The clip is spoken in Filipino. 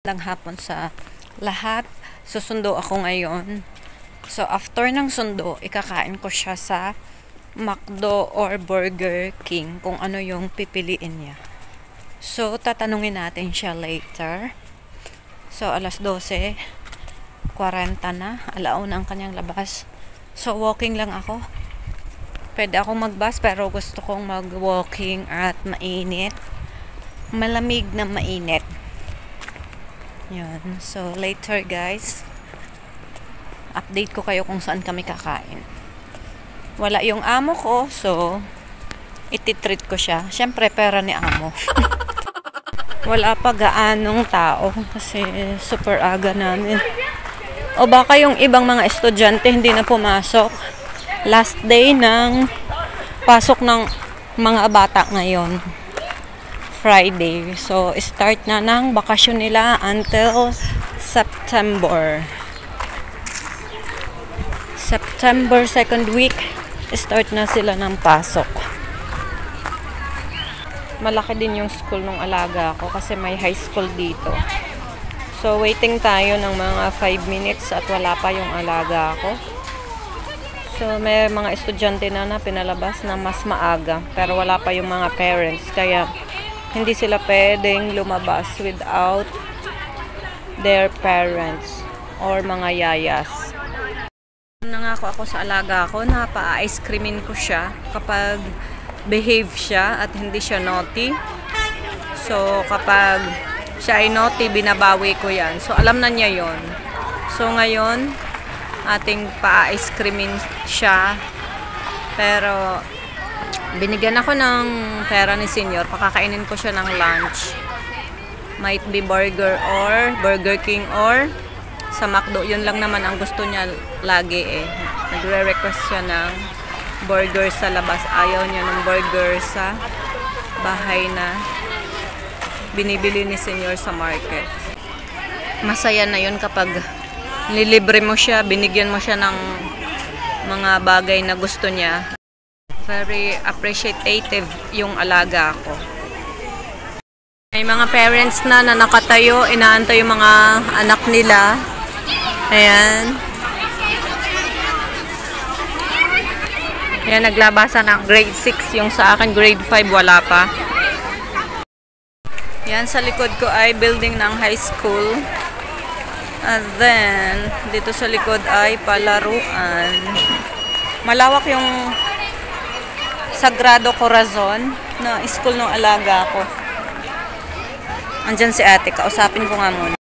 Magandang hapon sa lahat. Susundo ako ngayon. So, after ng sundo, ikakain ko siya sa McDo or Burger King kung ano yung pipiliin niya. So, tatanungin natin siya later. So, alas 12:40 na. Alauna ang kanyang labas. So, walking lang ako. Pwede akong mag-bus pero gusto kong mag-walking at mainit. Malamig na mainit. Yan. So, later guys, update ko kayo kung saan kami kakain. Wala yung amo ko, so ititreat ko siya. Siyempre, pera ni amo. Wala pa gaanong tao kasi super aga namin. O baka yung ibang mga estudyante hindi na pumasok. Last day ng pasok ng mga bata ngayon. Friday. So, start na ng bakasyon nila until September. September 2nd week, start na sila ng pasok. Malaki din yung school ng alaga ko kasi may high school dito. So, waiting tayo ng mga 5 minutes at wala pa yung alaga ko. So, may mga estudyante na pinalabas na mas maaga pero wala pa yung mga parents kaya hindi sila pwedeng lumabas without their parents or mga yayas. Nangako ako sa alaga ko na pa-ice creamin ko siya kapag behave siya at hindi siya naughty. So, kapag siya ay naughty, binabawi ko yan. So, alam na niya yon. So, ngayon, ating pa-ice creamin siya. Pero binigyan ako ng pera ni Senior. Pakakainin ko siya ng lunch. Might be burger or Burger King or sa McDo. Yun lang naman ang gusto niya lagi eh. Nagre-request siya ng burger sa labas. Ayaw niya ng burger sa bahay na binibili ni Senior sa market. Masaya na yun kapag nilibre mo siya, binigyan mo siya ng mga bagay na gusto niya. Very appreciative yung alaga ko. May mga parents na nakatayo, inaantay yung mga anak nila. Ayan. Ayan, naglabasan ng grade 6. Yung sa akin, grade 5, wala pa. Yan, sa likod ko ay building ng high school. And then, dito sa likod ay palaruan. Malawak yung Sagrado Corazon na school ng alaga ko. Andyan si ate, kausapin ko nga muna.